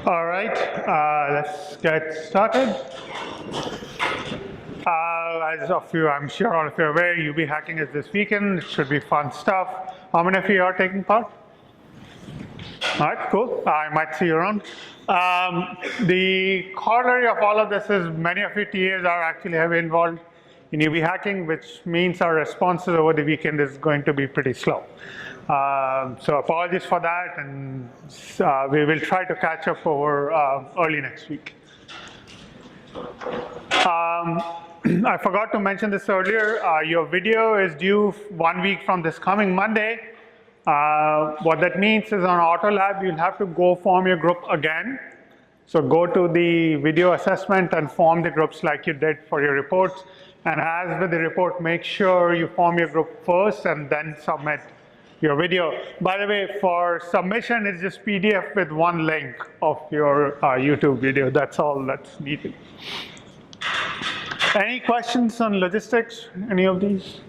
All right, let's get started. As of you, I'm sure all of you are aware, UB hacking is this weekend. It should be fun stuff. How many of you are taking part? All right, cool. I might see you around. The corollary of all of this is many of you TAs are actually heavily involved in UB hacking, which means our responses over the weekend is going to be pretty slow. So apologies for that, and we will try to catch up over early next week. I forgot to mention this earlier. Your video is due 1 week from this coming Monday. What that means is on AutoLab, you'll have to go form your group again. So go to the video assessment and form the groups like you did for your reports. And as with the report, make sure you form your group first and then submit your video. By the way, for submission, it's just PDF with one link of your YouTube video. That's all that's needed. Any questions on logistics, any of these?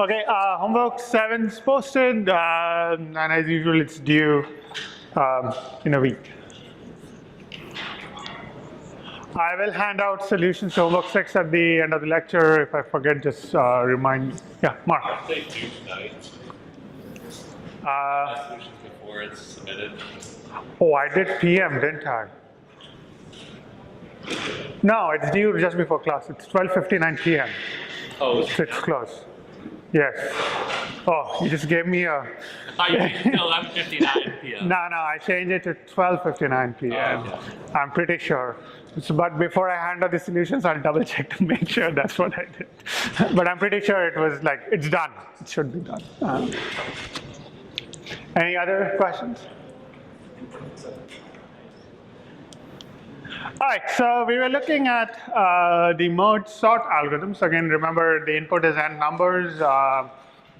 Okay, homework 7 is posted, and as usual, it's due in a week. I will hand out solutions to homework 6 at the end of the lecture. If I forget, just remind me. Yeah, Mark. I'll say due tonight. Solutions before it's submitted. Oh, I did PM, didn't I? No, it's due just before class. It's 12:59 PM. Oh, It's close. Yes. Oh, you just gave me a. I think 11:59 p.m. No, I changed it to 12:59 PM. Okay. I'm pretty sure. So, but before I hand out the solutions, I'll double check to make sure that's what I did. But I'm pretty sure it was like, it's done. It should be done. Any other questions? All right, so we were looking at the merge sort algorithms. Again, remember the input is n numbers,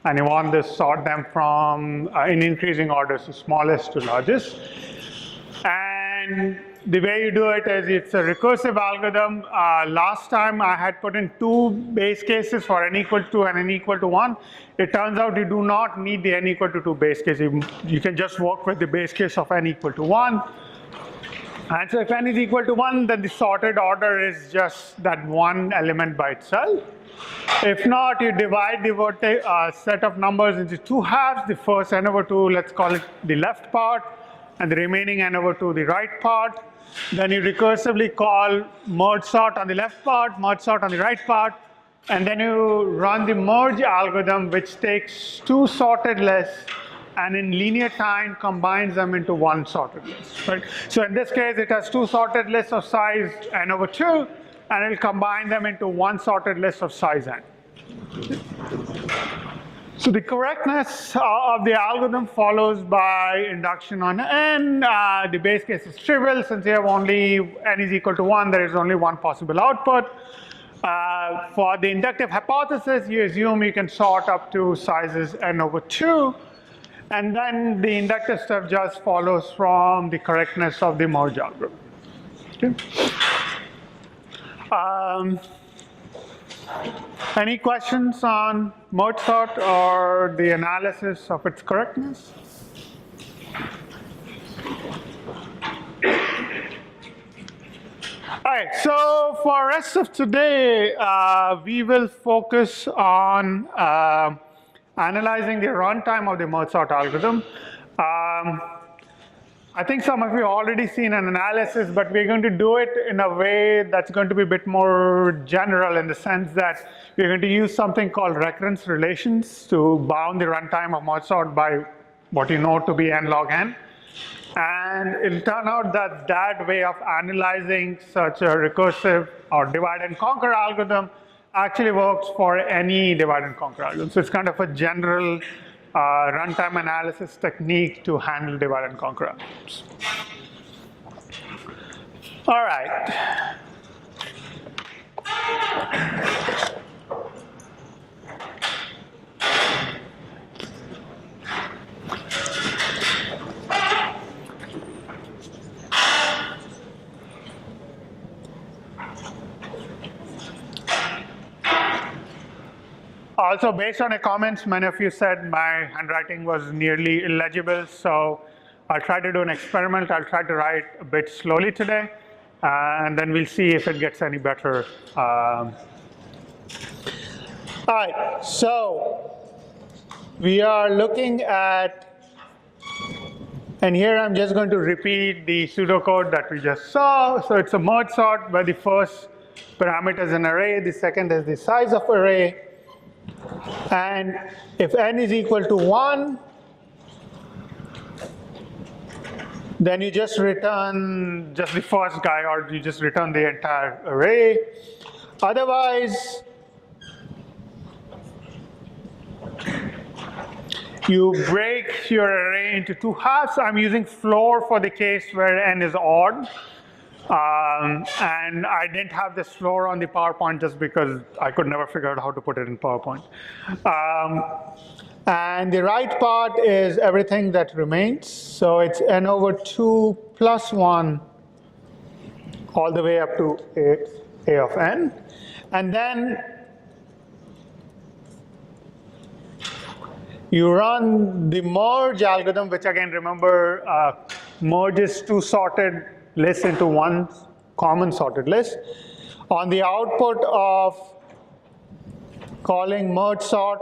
and you want to sort them from in increasing order, so smallest to largest. And the way you do it is it's a recursive algorithm. Last time I had put in 2 base cases for n equal to and n equal to 1. It turns out you do not need the n equal to 2 base case. You can just work with the base case of n equal to 1. And so if n is equal to 1, then the sorted order is just that one element by itself. If not, you divide the set of numbers into 2 halves. The first n over 2, let's call it the left part, and the remaining n over 2, the right part. Then you recursively call merge sort on the left part, merge sort on the right part, and then you run the merge algorithm, which takes 2 sorted lists and in linear time combines them into 1 sorted list, right? So in this case, it has 2 sorted lists of size n over 2, and it'll combine them into 1 sorted list of size n. So the correctness of the algorithm follows by induction on n. The base case is trivial. Since you have only n is equal to 1, there is only one possible output. For the inductive hypothesis, you assume you can sort up to sizes n over 2. And then the inductive stuff just follows from the correctness of the merge algorithm. Okay. Any questions on merge sort or the analysis of its correctness? All right, so for rest of today, we will focus on analyzing the runtime of the merge sort algorithm. I think some of you already seen an analysis, but we're going to do it in a way that's going to be a bit more general in the sense that we're going to use something called recurrence relations to bound the runtime of merge sort by what you know to be n log n. And it'll turn out that that way of analyzing such a recursive or divide and conquer algorithm actually works for any divide and conquer algorithm. So it's kind of a general runtime analysis technique to handle divide and conquer algorithms. All right. Also, based on the comments, many of you said my handwriting was nearly illegible, so I'll try to do an experiment. I'll try to write a bit slowly today, and then we'll see if it gets any better. All right, so we are looking at, and here I'm just going to repeat the pseudocode that we just saw. So it's a merge sort where the first parameter is an array, the second is the size of array. And if n is equal to 1, then you just return just the first guy, or you just return the entire array. Otherwise, you break your array into two halves. I'm using floor for the case where n is odd. And I didn't have this floor on the PowerPoint just because I could never figure out how to put it in PowerPoint. And the right part is everything that remains. So it's n over 2 plus 1 all the way up to a of n. And then you run the merge algorithm, which again, remember, merges two sorted lists into one common sorted list. On the output of calling merge sort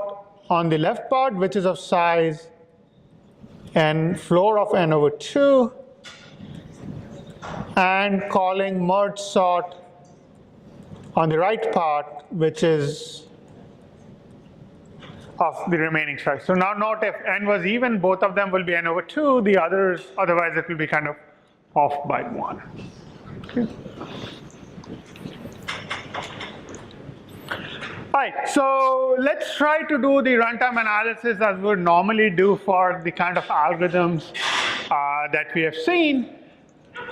on the left part, which is of size n, floor of n over 2, and calling merge sort on the right part, which is of the remaining size. So now note, if n was even, both of them will be n over 2. The others, otherwise it will be kind of off by 1. Okay. All right, so let's try to do the runtime analysis as we would normally do for the kind of algorithms that we have seen.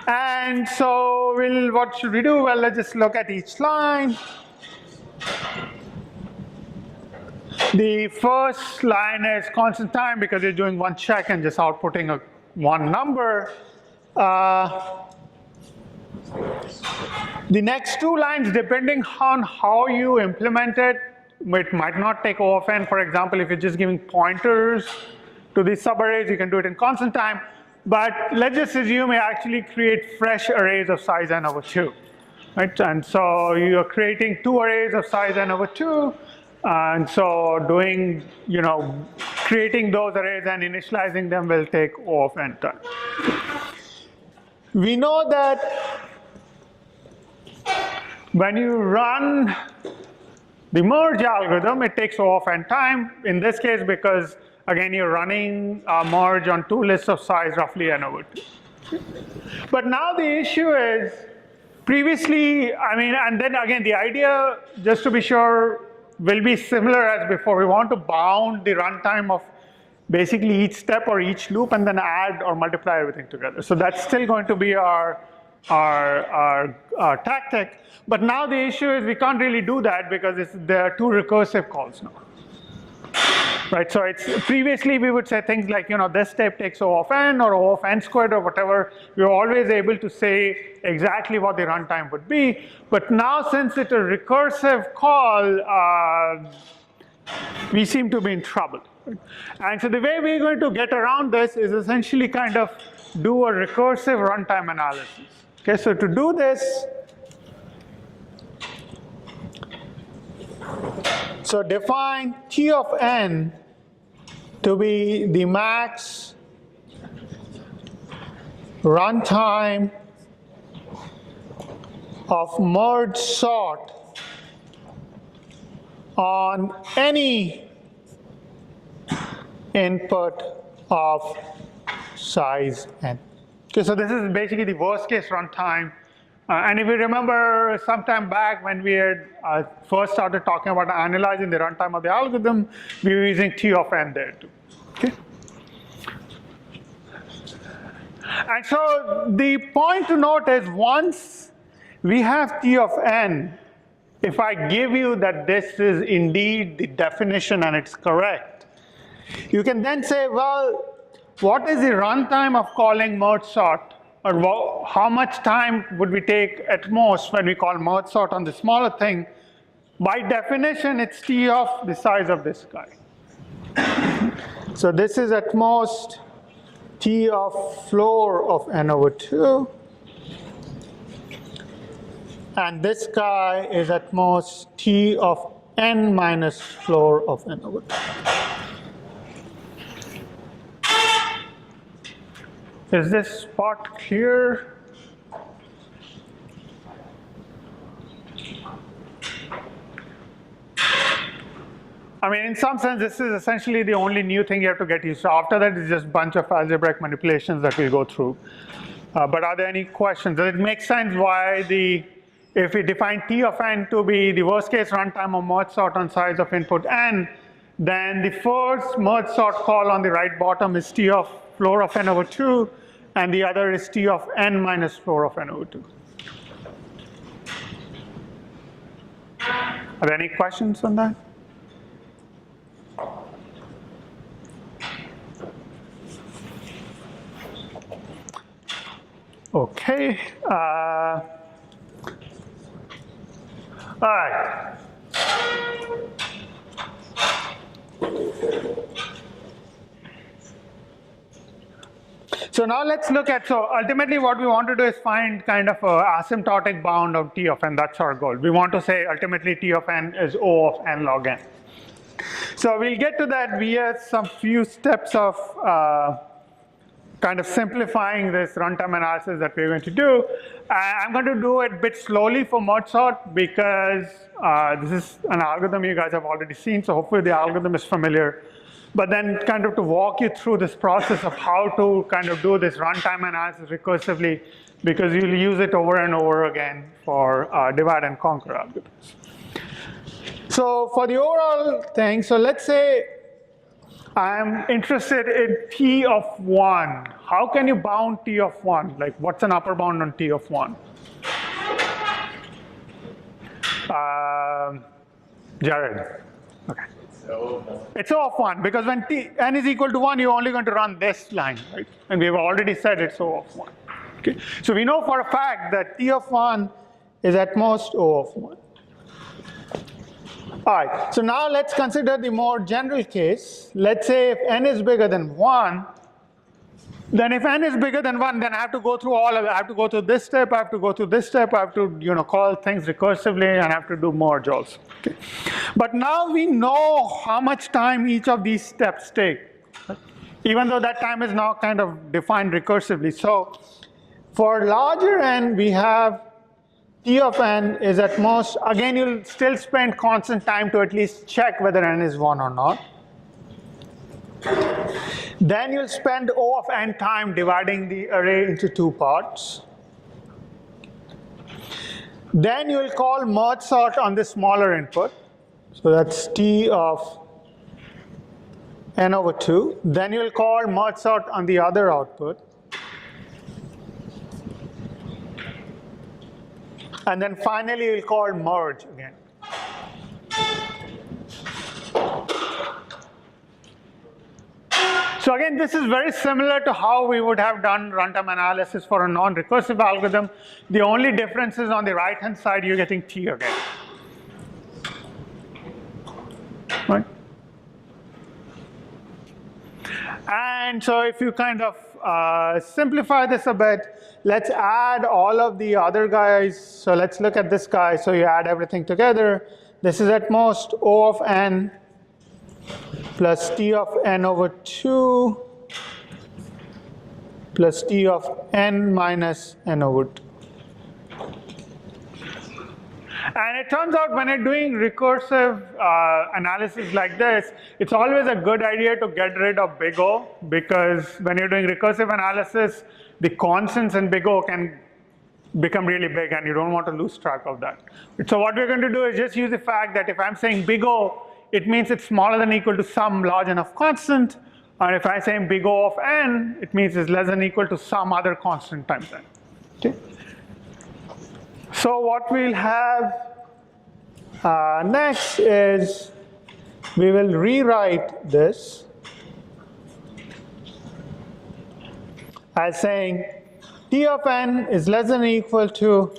And so what should we do? Well, let's just look at each line. The first line is constant time because you're doing one check and just outputting one number. The next two lines, depending on how you implement it, it might not take O of n. For example, if you're just giving pointers to these subarrays, you can do it in constant time. But let's just assume you actually create fresh arrays of size n over 2. Right? And so you're creating two arrays of size n over 2. And so doing, creating those arrays and initializing them will take O of n time. We know that when you run the merge algorithm, it takes O of n time. In this case, because again, you're running a merge on two lists of size roughly n over 2. But now the issue is, previously, and then again, the idea, just to be sure, will be similar as before. We want to bound the runtime of basically each step or each loop and then add or multiply everything together. So that's still going to be our tactic. But now the issue is we can't really do that because there are two recursive calls now. Right, so previously we would say things like, this step takes O of n or O of n squared or whatever. We were always able to say exactly what the runtime would be. But now, since it's a recursive call, we seem to be in trouble. And so the way we're going to get around this is essentially kind of do a recursive runtime analysis. Okay, so to do this, so define T of n to be the max runtime of merge sort on any input of size n. Okay, so this is basically the worst case runtime. And if you remember sometime back when we had first started talking about analyzing the runtime of the algorithm, we were using T of n there too. Okay? And so the point to note is once we have T of n, if I give you that this is indeed the definition and it's correct, you can then say, well, what is the runtime of calling merge sort? Or how much time would we take at most when we call merge sort on the smaller thing by definition, it's T of the size of this guy. So this is at most T of floor of n over 2. And this guy is at most T of n minus floor of n over 2. Is this spot clear? I mean, in some sense, this is essentially the only new thing you have to get used to. After that, it's just a bunch of algebraic manipulations that we'll go through. But are there any questions? Does it make sense why if we define T of n to be the worst case runtime of merge sort on size of input n, then the first merge sort call on the right bottom is T of floor of n over 2, and the other is T of n minus floor of n over 2. Are there any questions on that? Okay. All right. So now let's look at, so ultimately what we want to do is find kind of an asymptotic bound of T of n. That's our goal. We want to say ultimately T of n is O of n log n. So we'll get to that via some few steps of kind of simplifying this runtime analysis that we're going to do. I'm going to do it a bit slowly for merge sort because this is an algorithm you guys have already seen, so hopefully the algorithm is familiar. But then kind of to walk you through this process of how to kind of do this runtime analysis recursively, because you'll use it over and over again for divide and conquer algorithms. So for the overall thing, so let's say I'm interested in T of 1. How can you bound T of 1? Like, what's an upper bound on T of 1? Jared. Okay. It's O of 1, because when n is equal to 1, you're only going to run this line, right? And we've already said it's O of 1. Okay. So we know for a fact that T of 1 is at most O of 1. All right, so now let's consider the more general case. Let's say if n is bigger than 1, then if n is bigger than 1, then I have to go through all of it. I have to go through this step, I have to go through this step, I have to call things recursively, and I have to do merge also. Okay. But now we know how much time each of these steps take, even though that time is now kind of defined recursively. So for larger n, we have T of n is at most, again, you'll still spend constant time to at least check whether n is 1 or not. Then you'll spend O of n time dividing the array into 2 parts. Then you'll call merge sort on the smaller input. So that's T of n over 2. Then you'll call merge sort on the other output. And then finally, you'll call merge again. So again, this is very similar to how we would have done runtime analysis for a non-recursive algorithm. The only difference is on the right-hand side, you're getting T again. Right? And so if you kind of simplify this a bit, let's add all of the other guys. So let's look at this guy. So you add everything together. This is at most O of n plus T of n over 2 plus T of n minus n over 2. And it turns out when you're doing recursive analysis like this, it's always a good idea to get rid of big O, because when you're doing recursive analysis, the constants in big O can become really big, and you don't want to lose track of that. So what we're going to do is just use the fact that if I'm saying big O, it means it's smaller than or equal to some large enough constant. And if I'm saying big O of n, it means it's less than or equal to some other constant times n. Okay? So what we'll have next is we will rewrite this as saying T of n is less than or equal to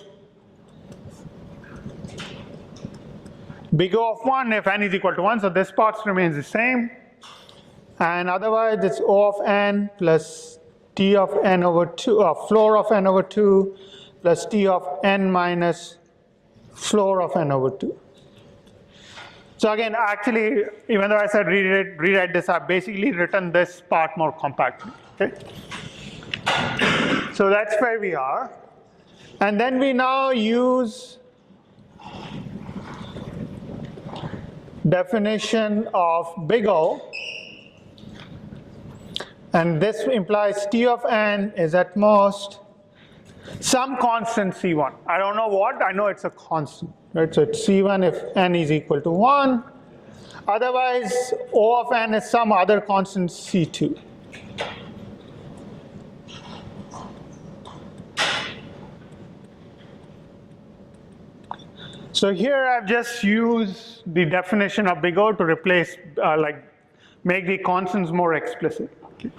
big O of 1 if n is equal to 1, so this part remains the same. And otherwise, it's O of n plus t of n over 2, floor of n over 2 plus t of n minus floor of n over 2. So again, actually, even though I said rewrite this, I've basically written this part more compactly. Okay? So that's where we are. And then we now use definition of big O. And this implies t of n is at most some constant c1. I don't know what, I know it's a constant. Right? So it's c1 if n is equal to 1. Otherwise, O of n is some other constant c2. So here I've just used the definition of big O to replace, make the constants more explicit. Okay.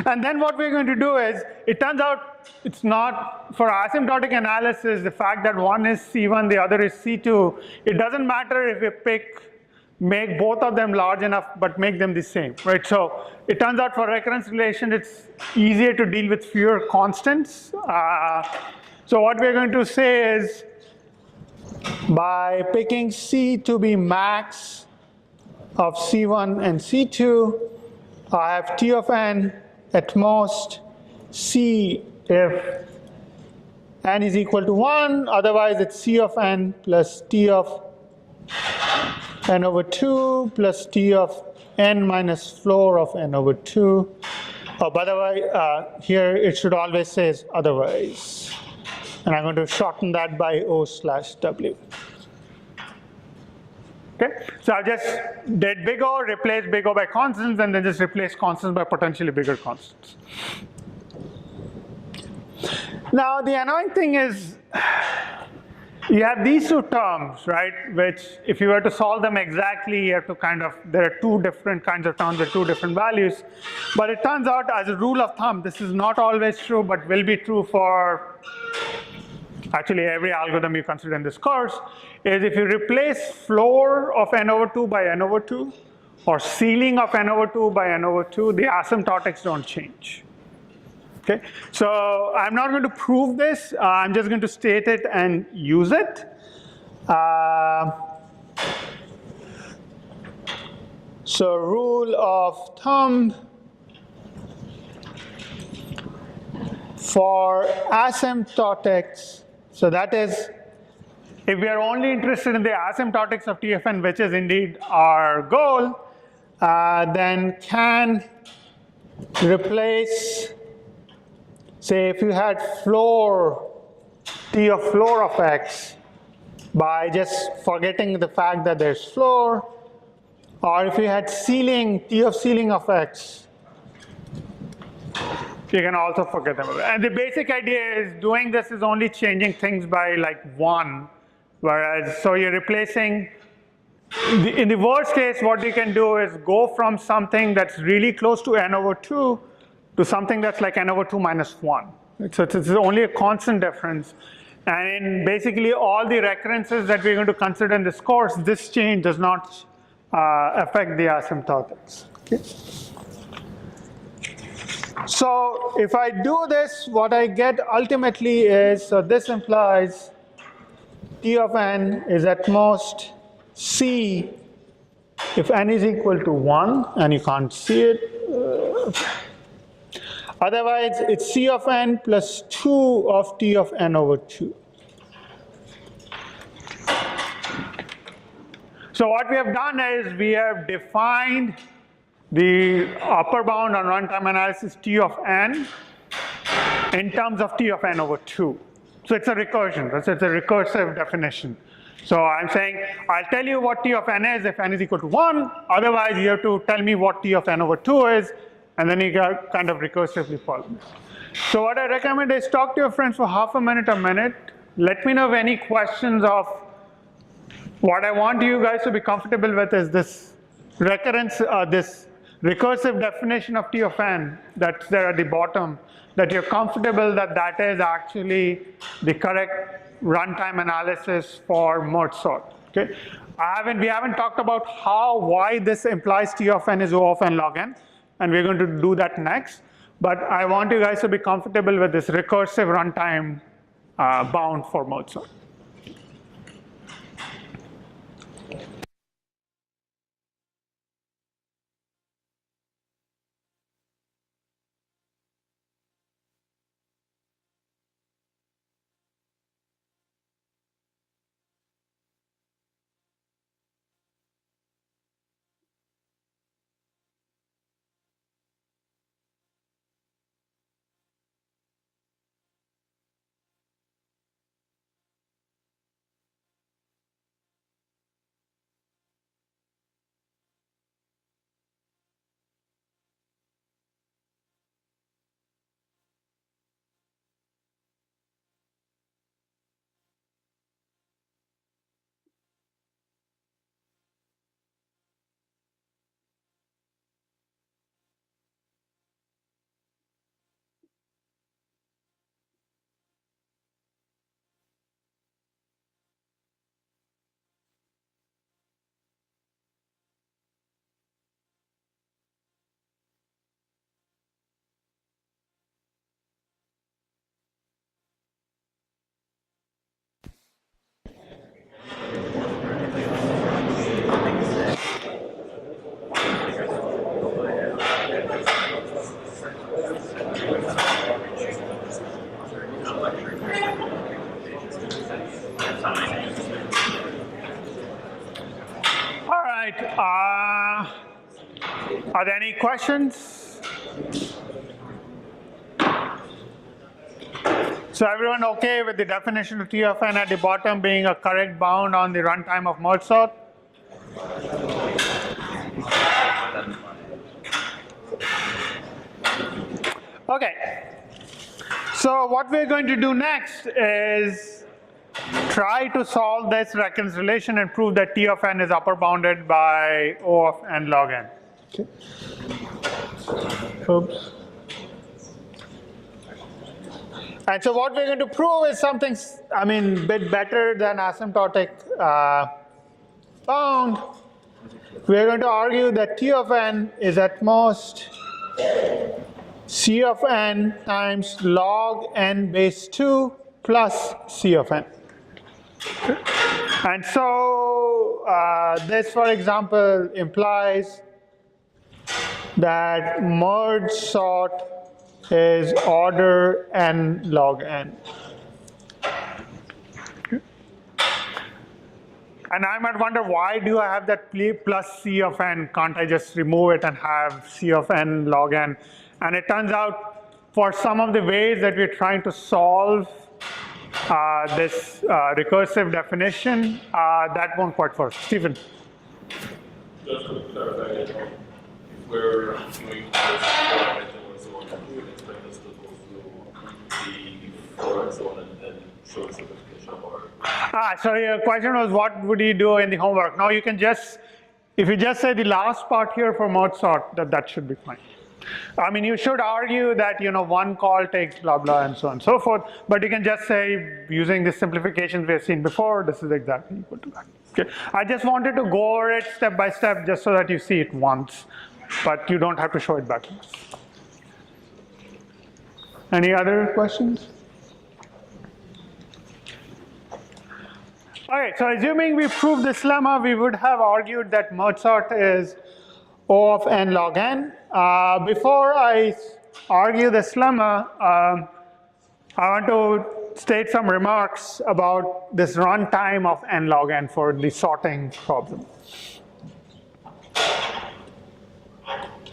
And then what we're going to do is, it turns out it's not, for asymptotic analysis, the fact that one is C1, the other is C2, it doesn't matter if you make both of them large enough, but make them the same, right? So it turns out for recurrence relation, it's easier to deal with fewer constants. So what we're going to say is, by picking C to be max of C1 and C2, I have T of n at most C if n is equal to 1, otherwise it's C of n plus T of n over 2 plus T of n minus floor of n over 2. By the way, here it should always say otherwise. And I'm going to shorten that by O/W. Okay, so I just did big O, replaced big O by constants, and then just replace constants by potentially bigger constants. Now the annoying thing is, you have these two terms, right? Which, if you were to solve them exactly, you have to there are two different kinds of terms with two different values. But it turns out, as a rule of thumb, this is not always true, but will be true for actually every algorithm you consider in this course, is if you replace floor of n over 2 by n over 2, or ceiling of n over 2 by n over 2, the asymptotics don't change. Okay, so I'm not going to prove this. I'm just going to state it and use it. So rule of thumb for asymptotics. So that is, if we are only interested in the asymptotics of T of n, which is indeed our goal, then can replace, say, if you had floor, T of floor of x, by just forgetting the fact that there's floor, or if you had ceiling, T of ceiling of x, you can also forget them. And the basic idea is doing this is only changing things by like 1, whereas, so you're replacing, in the worst case, what you can do is go from something that's really close to n over 2 to something that's like n over 2 minus 1. So it's only a constant difference. And in basically all the recurrences that we're going to consider in this course, this change does not affect the asymptotics. Okay? So if I do this, what I get ultimately is, so this implies T of n is at most C if n is equal to 1, and you can't see it. Otherwise, it's C of n plus 2 of T of n over 2. So what we have done is we have defined the upper bound on runtime analysis T of n in terms of T of n over 2. So it's a recursion, it's a recursive definition. So I'm saying, I'll tell you what T of n is if n is equal to 1, otherwise you have to tell me what T of n over 2 is, and then you kind of recursively follow this. So what I recommend is talk to your friends for half a minute, let me know of any questions of what I want you guys to be comfortable with is this recurrence, this recursive definition of T of n that's there at the bottom, that you're comfortable that that is actually the correct runtime analysis for Mergesort. Okay, we haven't talked about why this implies T of n is O of n log n, and we're going to do that next. But I want you guys to be comfortable with this recursive runtime bound for Mozart. All right. Are there any questions? So everyone okay with the definition of T of n at the bottom being a correct bound on the runtime of Mergesort? Okay. So what we're going to do next is try to solve this recurrence relation and prove that T of n is upper bounded by O of n log n. Okay. Oops. And so what we're going to prove is something, a bit better than asymptotic bound. We're going to argue that T of n is at most C of n times log n base 2 plus C of n. And so this, for example, implies that Mergesort is order n log n. And I might wonder, why do I have that plus C of n? Can't I just remove it and have C of n log n? And it turns out, for some of the ways that we're trying to solve this recursive definition, that won't quite work. Stephen? Just to clarify, if we're going to this zone, we would expect us to go through the forward zone and then show the simplification or. So your question was, what would you do in the homework? Now you can just, if you just say the last part here for Mergesort, that should be fine. You should argue that one call takes blah blah and so on and so forth, but you can just say, using the simplifications we have seen before, this is exactly equal to that. Okay. I just wanted to go over it step by step just so that you see it once, but you don't have to show it backwards. Any other questions? Okay, so assuming we prove this lemma, we would have argued that Mergesort is O of n log n. Before I argue this lemma, I want to state some remarks about this runtime of n log n for the sorting problem.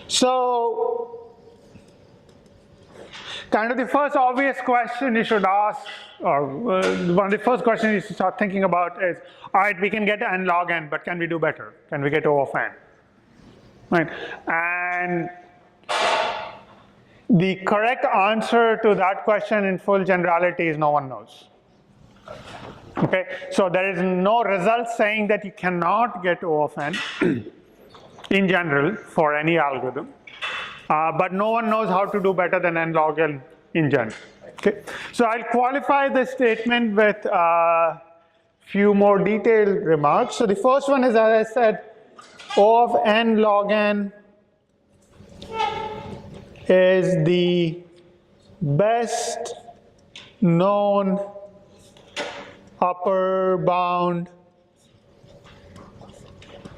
So, kind of the first obvious question you should ask, or one of the first questions you should start thinking about is, all right, we can get n log n, but can we do better? Can we get O of n? Right, and the correct answer to that question in full generality is no one knows. Okay, so there is no result saying that you cannot get O of n in general for any algorithm, but no one knows how to do better than n log n in general. Okay, so I'll qualify this statement with few more detailed remarks. So the first one is, as I said, O of n log n is the best known upper bound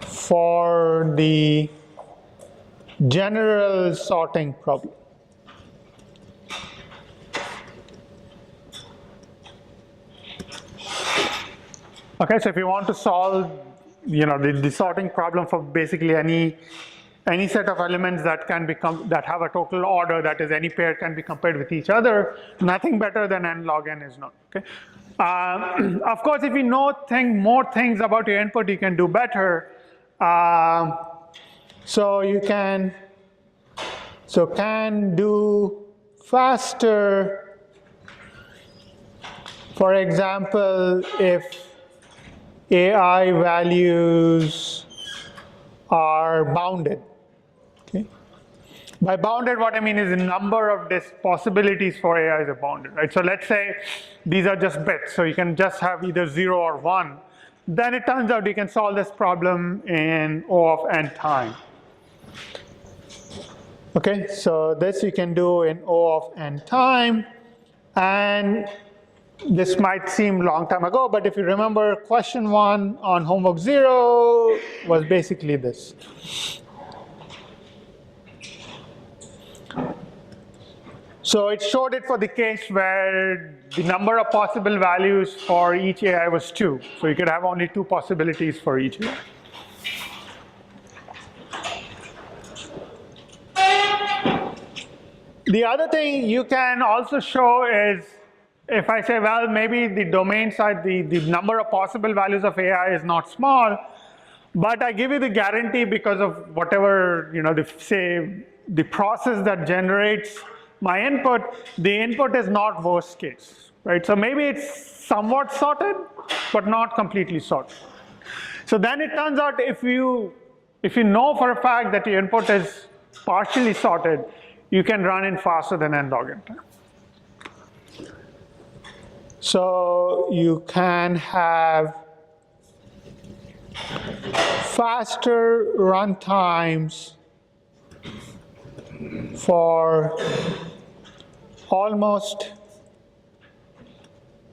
for the general sorting problem. Okay, so if you want to solve, the sorting problem for basically any set of elements that have a total order, that is, any pair can be compared with each other, nothing better than n log n is known. Okay. Of course, if you know more things about your input, you can do better. So you can do faster. For example, if AI values are bounded. Okay. By bounded, what I mean is the number of possibilities for AI is bounded, right? So let's say these are just bits, so you can just have either 0 or 1. Then it turns out you can solve this problem in O of n time. Okay, so this you can do in O of n time, and this might seem long time ago, but if you remember, question 1 on homework 0 was basically this. So it showed it for the case where the number of possible values for each AI was 2. So you could have only 2 possibilities for each AI. The other thing you can also show is, if I say, well, maybe the domain side, the number of possible values of AI is not small, but I give you the guarantee because of whatever, the process that generates my input, the input is not worst case, right? So maybe it's somewhat sorted, but not completely sorted. So then it turns out if you know for a fact that your input is partially sorted, you can run in faster than n log n time. So you can have faster run times for almost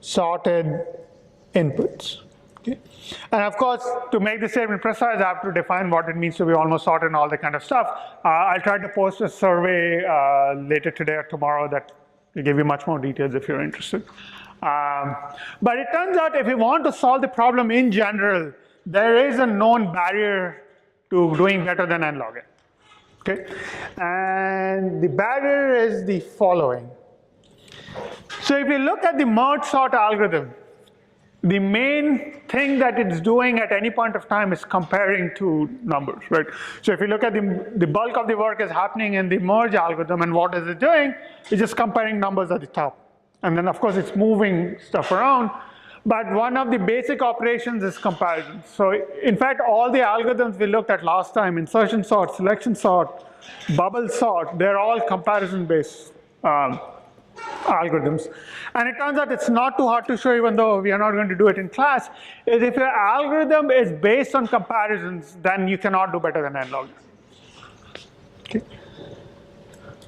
sorted inputs. Okay. And of course, to make the statement precise, I have to define what it means to be almost sorted and all that kind of stuff. I'll try to post a survey later today or tomorrow that will give you much more details if you're interested. But it turns out if you want to solve the problem in general, there is a known barrier to doing better than n log n. Okay? And the barrier is the following. So if you look at the merge sort algorithm, the main thing that it's doing at any point of time is comparing two numbers, right? So if you look at the bulk of the work is happening in the merge algorithm, and what is it doing? It's just comparing numbers at the top. And then of course it's moving stuff around, but one of the basic operations is comparison. So in fact, all the algorithms we looked at last time, insertion sort, selection sort, bubble sort, they're all comparison-based algorithms. And it turns out it's not too hard to show, even though we are not going to do it in class, is if your algorithm is based on comparisons, then you cannot do better than n log n. Okay.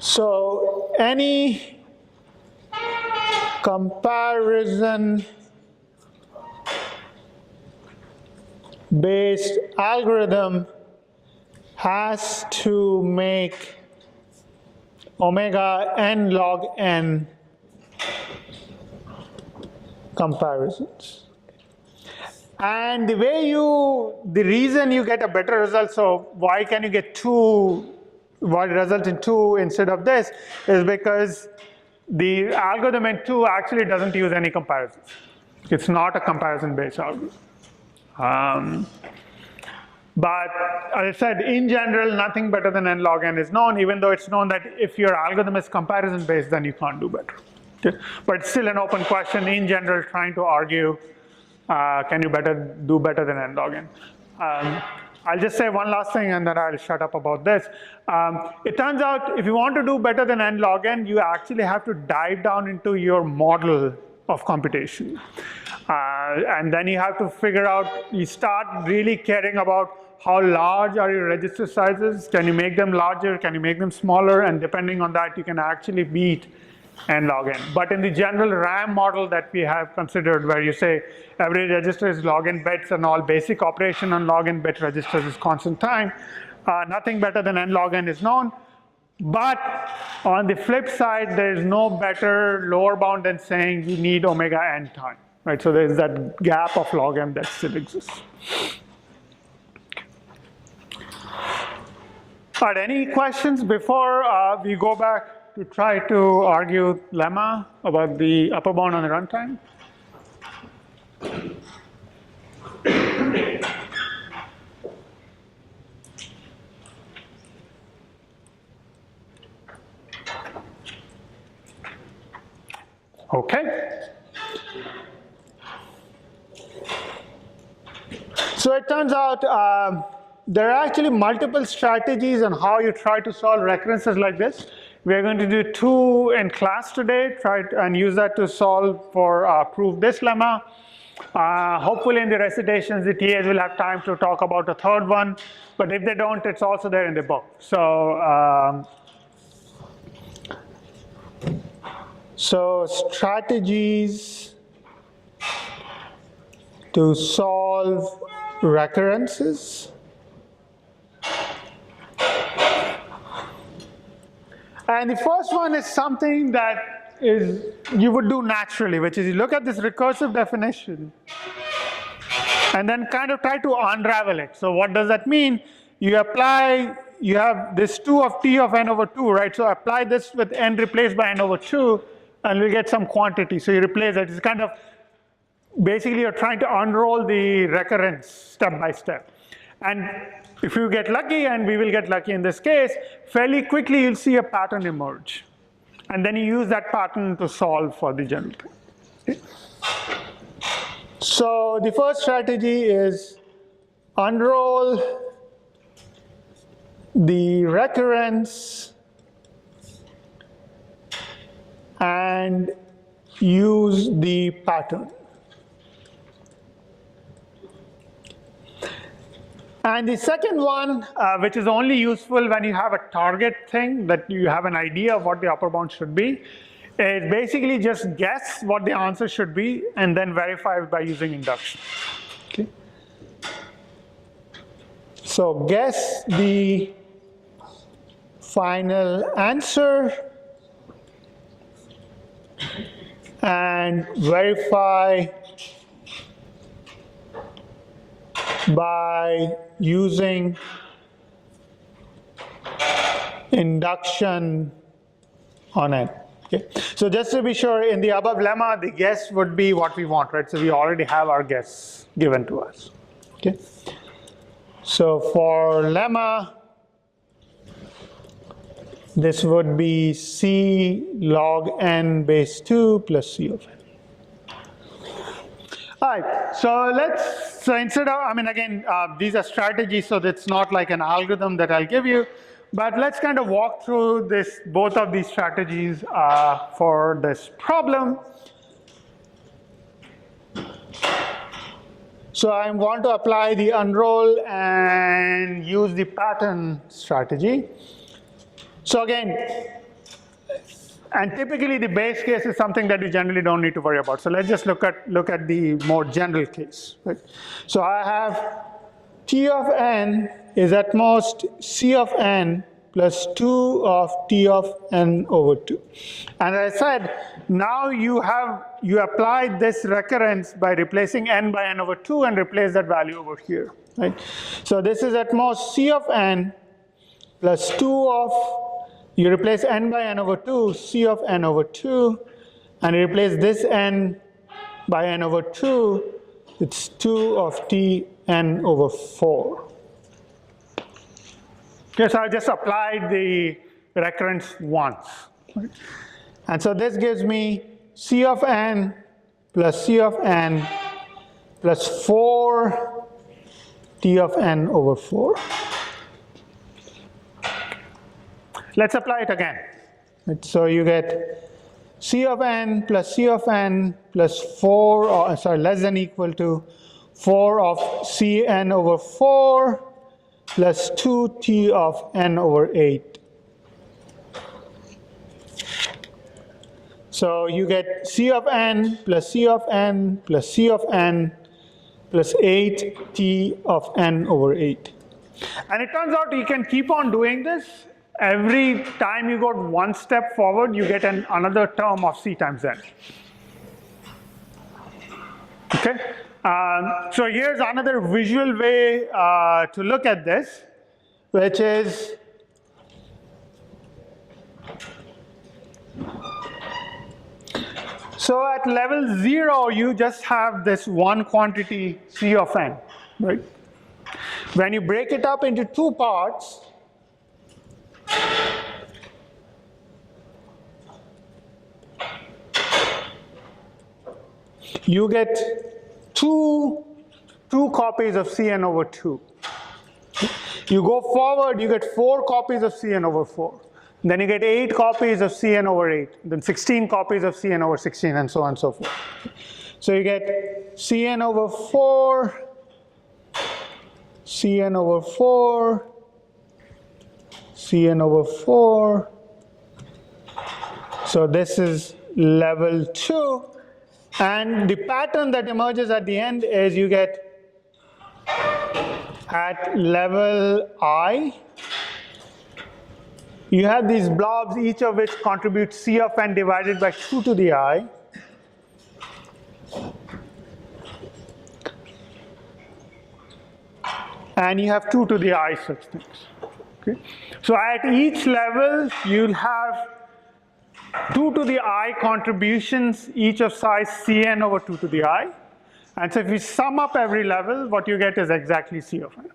So any comparison based algorithm has to make omega n log n comparisons. And the reason you get a better result, so why can you get why result in 2 instead of this, is because the algorithm in 2 actually doesn't use any comparisons. It's not a comparison-based algorithm. But as I said, in general, nothing better than n log n is known, even though it's known that if your algorithm is comparison-based, then you can't do better. Okay? But it's still an open question in general, trying to argue, can you do better than n log n? I'll just say one last thing and then I'll shut up about this. It turns out if you want to do better than n log n, you actually have to dive down into your model of computation. And then you have to figure out, you start really caring about how large are your register sizes. Can you make them larger? Can you make them smaller? And depending on that, you can actually beat n log n. But in the general RAM model that we have considered, where you say every register is log n bits and all basic operation on log n bit registers is constant time, nothing better than n log n is known. But on the flip side, there is no better lower bound than saying you need omega n time, right? So there's that gap of log n that still exists. All right, any questions before we go back to try to argue lemma about the upper bound on the runtime? Okay. So it turns out there are actually multiple strategies on how you try to solve recurrences like this. We are going to do 2 in class today, and use that to solve for prove this lemma. Hopefully in the recitations, the TAs will have time to talk about a third one, but if they don't, it's also there in the book. So strategies to solve recurrences. And the first one is something that you would do naturally, which is you look at this recursive definition and then kind of try to unravel it. So what does that mean? You have this 2 of t of n over 2, right? So apply this with n replaced by n over 2, and we get some quantity. So you replace it. It's kind of, basically you're trying to unroll the recurrence step by step. And if you get lucky, and we will get lucky in this case, fairly quickly you'll see a pattern emerge. And then you use that pattern to solve for the general thing. Okay. So the first strategy is unroll the recurrence and use the pattern. And the second one, which is only useful when you have a target thing, that you have an idea of what the upper bound should be, is basically just guess what the answer should be and then verify it by using induction. Okay. So guess the final answer and verify by using induction on it. Okay. So just to be sure, in the above lemma, the guess would be what we want, right? So we already have our guess given to us. Okay. So for lemma, this would be c log n base 2 plus c of n. All right, so instead of, again, these are strategies, so it's not like an algorithm that I'll give you, but let's kind of walk through both of these strategies for this problem. So I'm going to apply the unroll and use the pattern strategy. So again, and typically the base case is something that you generally don't need to worry about. So let's just look at the more general case. Right? So I have t of n is at most c of n plus 2 of t of n over 2. And as I said, now you applied this recurrence by replacing n by n over 2 and replace that value over here. Right? So this is at most c of n plus 2 of, you replace n by n over 2, c of n over 2, and you replace this n by n over 2, it's 2 of t n over 4. Okay, so I just applied the recurrence once. Right? And so this gives me c of n plus c of n plus 4 t of n over 4. Let's apply it again. So you get C of n plus C of n plus 4, or sorry, less than equal to 4 of Cn over 4 plus 2t of n over 8. So you get C of n plus C of n plus C of n plus 8t of n over 8. And it turns out you can keep on doing this. Every time you go one step forward, you get another term of C times n. Okay? So here's another visual way to look at this, which is so at level 0, you just have this one quantity C of n, right? When you break it up into two parts, you get two copies of Cn over 2. You go forward, you get 4 copies of Cn over 4. Then you get 8 copies of Cn over 8. Then 16 copies of Cn over 16, and so on and so forth. So you get Cn over 4, Cn over 4, Cn over 4. So this is level 2. And the pattern that emerges at the end is you get at level I, you have these blobs, each of which contributes C of n divided by 2 to the I. And you have 2 to the I such things. Okay? So at each level, you'll have 2 to the I contributions, each of size Cn over 2 to the I. And so if you sum up every level, what you get is exactly C of n.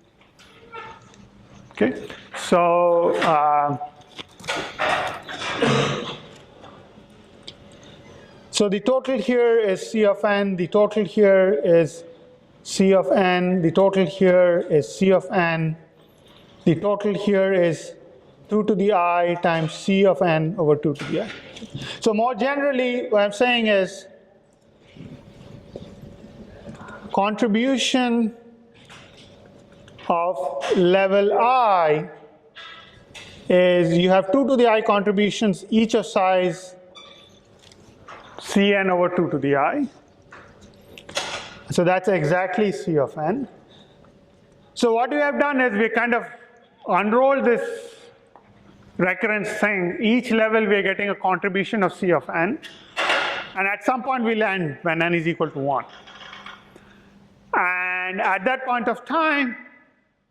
Okay? So so the total here is C of n, the total here is C of n, the total here is C of n, the total here is 2 to the I times C of n over 2 to the I. So more generally, what I'm saying is contribution of level I is you have 2 to the I contributions, each of size Cn over 2 to the I. So that's exactly C of n. So what we have done is we kind of unroll this recurrence thing. Each level we are getting a contribution of C of n. And at some point we'll end when n is equal to 1. And at that point of time,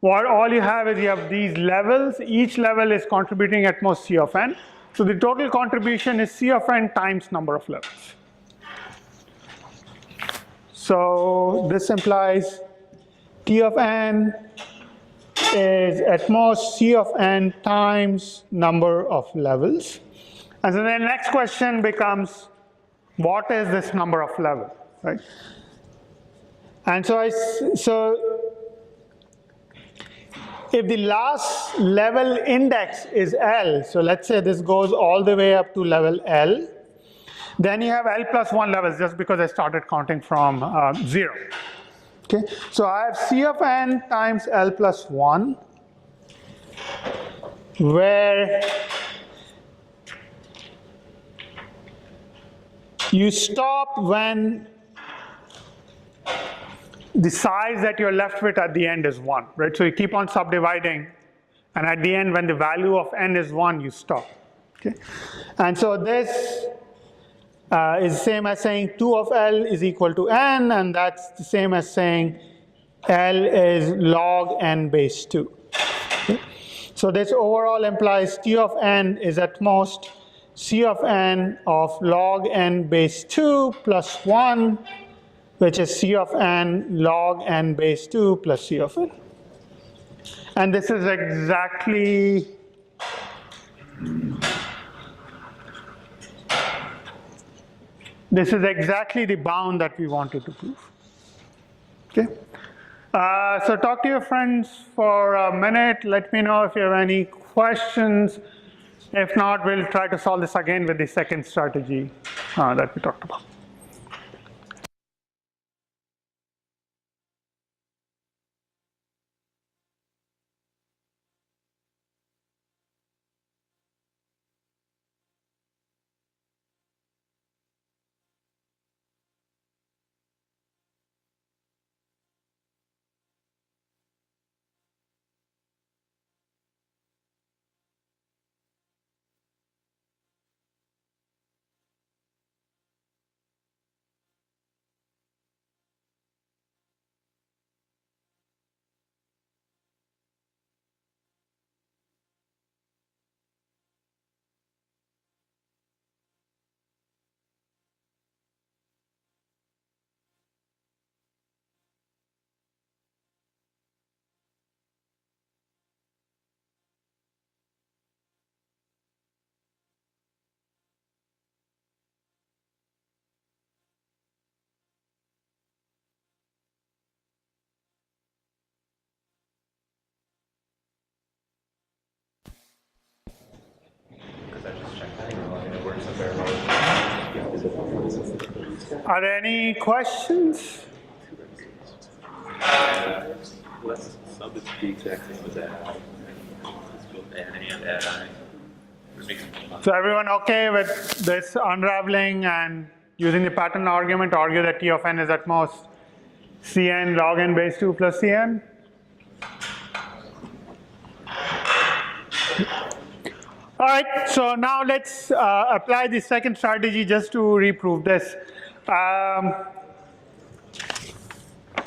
what all you have is you have these levels. Each level is contributing at most C of n. So the total contribution is C of n times number of levels. So this implies T of n is at most C of n times number of levels. And so the next question becomes, what is this number of levels, right? And so if the last level index is L, so let's say this goes all the way up to level L, then you have L plus 1 levels just because I started counting from 0. Okay, so I have C of n times L plus 1, where you stop when the size that you're left with at the end is 1, right? So you keep on subdividing, and at the end, when the value of n is 1, you stop. Okay, and so this is the same as saying 2 of L is equal to n, and that's the same as saying L is log n base 2. Okay? So this overall implies T of n is at most C of n of log n base 2 plus 1, which is C of n log n base 2 plus C of n. And this is exactly the bound that we wanted to prove. Okay. So talk to your friends for a minute. Let me know if you have any questions. If not, we'll try to solve this again with the second strategy that we talked about. Are there any questions? Let's sub it to the exact same as AI. Let's build NA and AI. So everyone okay with this unraveling and using the pattern argument to argue that T of n is at most Cn log n base 2 plus Cn? All right, so now let's apply the second strategy just to reprove this.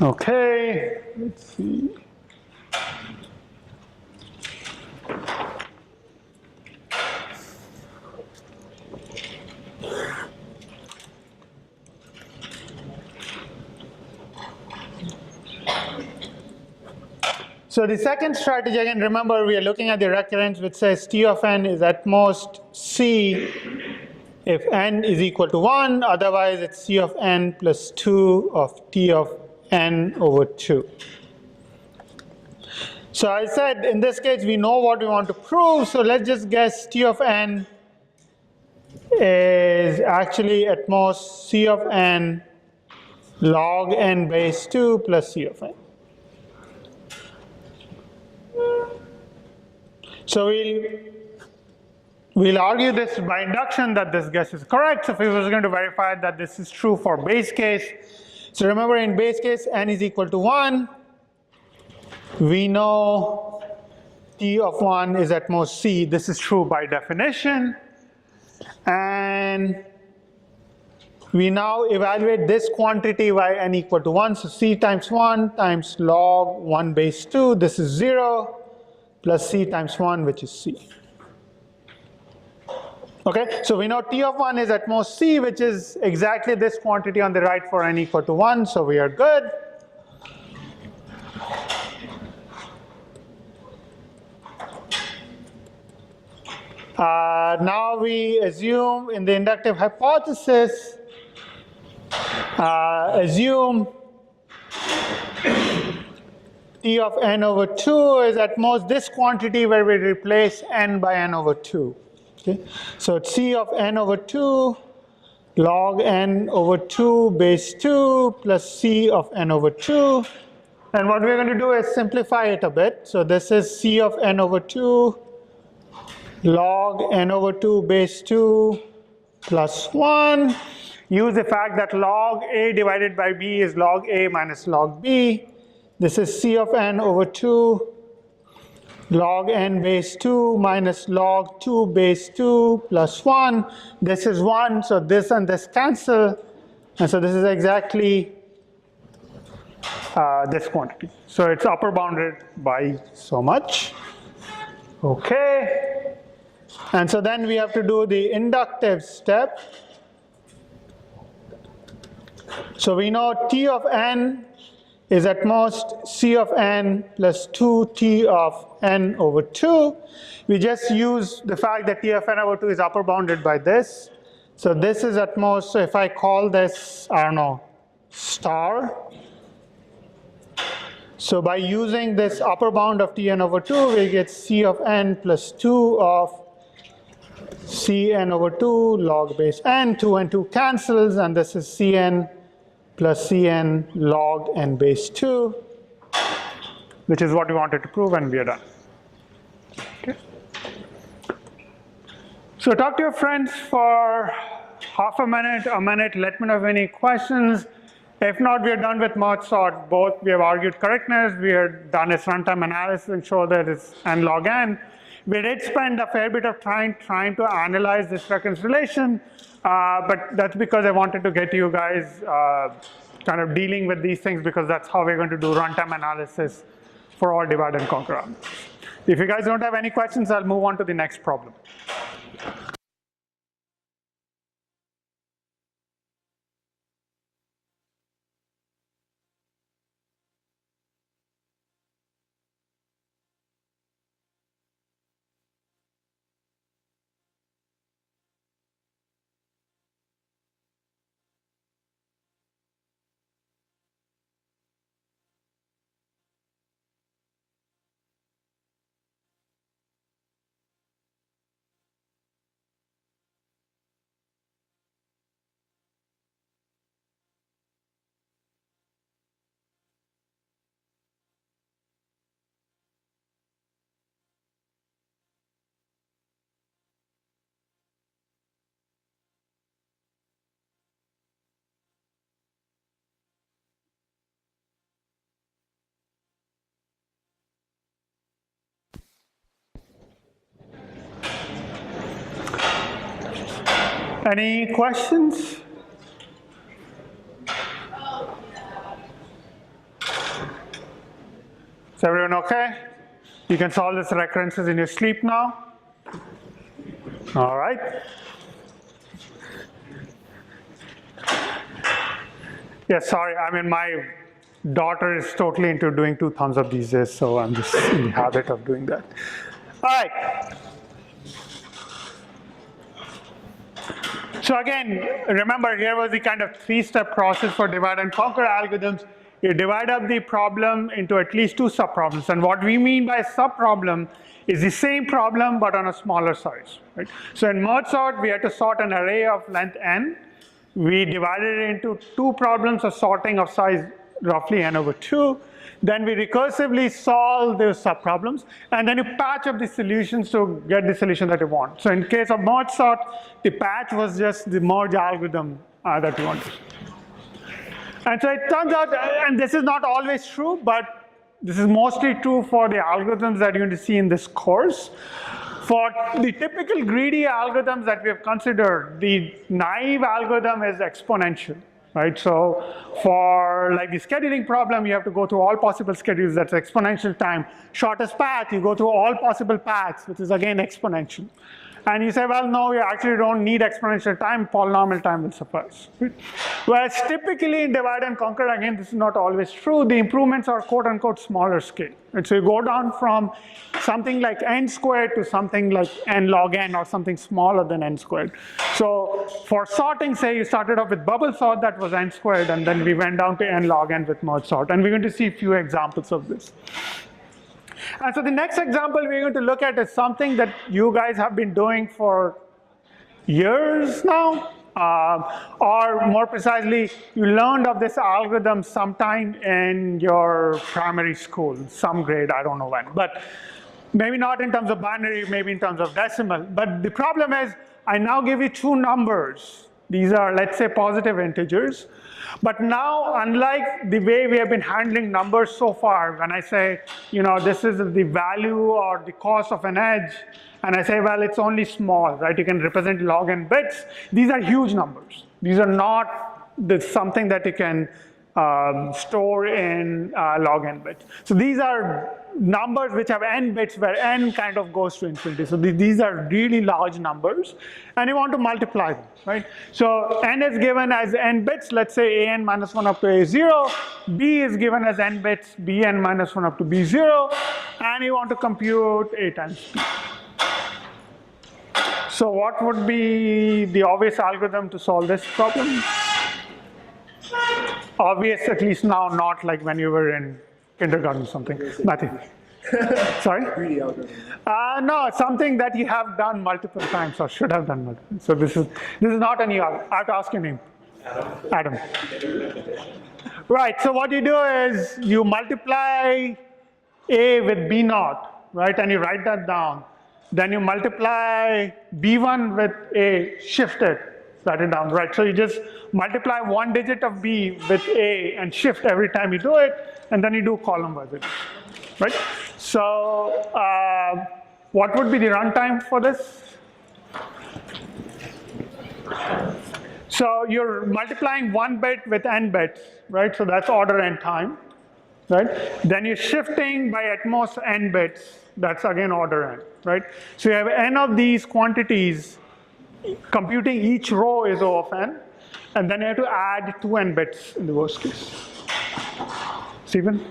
Okay, let's see. So the second strategy, again, remember we are looking at the recurrence which says T of n is at most C if n is equal to 1, otherwise it's C of n plus 2 of T of n over 2. So I said in this case we know what we want to prove, so let's just guess T of n is actually at most C of n log n base 2 plus C of n. So we'll argue this by induction that this guess is correct. So if we were going to verify that this is true for base case, so remember in base case n is equal to 1, we know T of 1 is at most C. This is true by definition. And we now evaluate this quantity by n equal to 1. So C times 1 times log 1 base 2, this is 0, plus C times 1, which is C. Okay, so we know T of 1 is at most C, which is exactly this quantity on the right for n equal to 1, so we are good. Now we assume in the inductive hypothesis, assume T of n over 2 is at most this quantity where we replace n by n over 2. Okay? So it's C of n over 2 log n over 2 base 2 plus C of n over 2. And what we're going to do is simplify it a bit. So this is C of n over 2 log n over 2 base 2 plus 1. Use the fact that log a divided by b is log a minus log b. This is C of n over 2 log n base 2 minus log 2 base 2 plus 1. This is 1, so this and this cancel. And so this is exactly this quantity. So it's upper bounded by so much. Okay. And so then we have to do the inductive step. So we know T of n is at most C of n plus 2T of n over 2. We just use the fact that T of n over 2 is upper bounded by this. So this is at most, so if I call this, I don't know, star. So by using this upper bound of Tn over 2, we get C of n plus 2 of Cn over 2 log base n, 2 and 2 cancels, and this is Cn plus Cn log n base 2, which is what we wanted to prove, and we are done. Okay. So talk to your friends for half a minute, let me know if any questions. If not, we are done with merge sort. Both, we have argued correctness, we are done its runtime analysis and show that it's n log n. We did spend a fair bit of time trying to analyze this recurrence relation, but that's because I wanted to get you guys kind of dealing with these things, because that's how we're going to do runtime analysis for all divide and conquer algorithms. If you guys don't have any questions, I'll move on to the next problem. Any questions? Is everyone okay? You can solve this recurrences in your sleep now. All right. Yeah, sorry, I mean, my daughter is totally into doing 2 thumbs up these days, so I'm just in the habit of doing that. All right. So again, remember, here was the kind of 3-step process for divide and conquer algorithms. You divide up the problem into at least 2 subproblems. And what we mean by subproblem is the same problem but on a smaller size. Right? So in merge sort, we had to sort an array of length n. We divided it into 2 problems of sorting of size roughly n over 2. Then we recursively solve those subproblems, and then you patch up the solutions to get the solution that you want. So in case of merge sort, the patch was just the merge algorithm that you wanted. And so it turns out, and this is not always true, but this is mostly true for the algorithms that you're going to see in this course. For the typical greedy algorithms that we have considered, the naive algorithm is exponential. Right? So for like the scheduling problem, you have to go through all possible schedules, that's exponential time. Shortest path, you go through all possible paths, which is again exponential. And you say, well, no, you actually don't need exponential time, polynomial time will suffice. Right? Whereas typically in divide and conquer, again, this is not always true. The improvements are quote unquote smaller scale. And so you go down from something like n squared to something like n log n or something smaller than n squared. So for sorting, say you started off with bubble sort that was n squared, and then we went down to n log n with merge sort. And we're going to see a few examples of this. And so the next example we're going to look at is something that you guys have been doing for years now, or more precisely, you learned of this algorithm sometime in your primary school, some grade, I don't know when, but maybe not in terms of binary, maybe in terms of decimal. But the problem is, I now give you 2 numbers. These are, let's say, positive integers. But now, unlike the way we have been handling numbers so far, when I say, you know, this is the value or the cost of an edge, and I say, well, it's only small, right? You can represent log n bits. These are huge numbers. These are not something that you can store in log n bits. So these are numbers which have n bits where n kind of goes to infinity. So these are really large numbers, and you want to multiply them, right? So n is given as n bits, let's say an minus 1 up to a0. B is given as n bits, bn minus 1 up to b0, and you want to compute a times b. So what would be the obvious algorithm to solve this problem? Obvious, at least now, not like when you were in kindergarten or something. Matthew. Sorry? Greedy algorithm. No, it's something that you have done multiple times or should have done multiple. So this is not a new algorithm. I have to ask your name. Adam. Right, so what you do is you multiply A with B naught, right, and you write that down. Then you multiply B1 with A, shift it, write it down, right? So you just multiply one digit of B with A and shift every time you do it, and then you do column-wise, right? So what would be the runtime for this? So you're multiplying one bit with n bits, right? So that's order n time, right? Then you're shifting by at most n bits. That's again order n, right? So you have n of these quantities. Computing each row is O of n, and then you have to add 2n bits in the worst case. Stephen?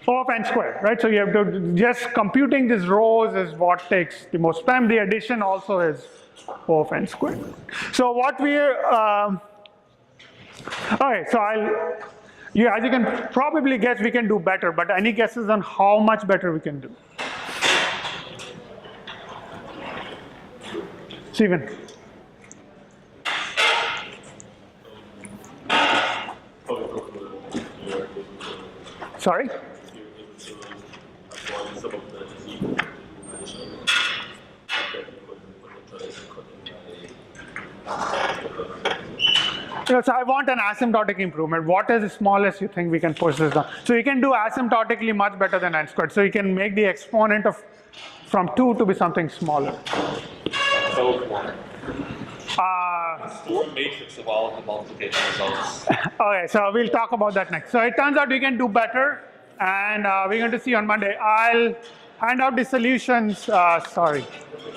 O of n squared, right? So you have to just computing these rows is what takes the most time. The addition also is O of n squared. So what we're okay, so as you can probably guess, we can do better, but any guesses on how much better we can do? Stephen? Sorry? So I want an asymptotic improvement. What is the smallest you think we can push this down? So you can do asymptotically much better than n squared. So you can make the exponent of from 2 to be something smaller. Store a matrix of all of the multiplication results. Okay, so we'll talk about that next. So it turns out we can do better, and we're going to see on Monday. I'll hand out the solutions. Sorry.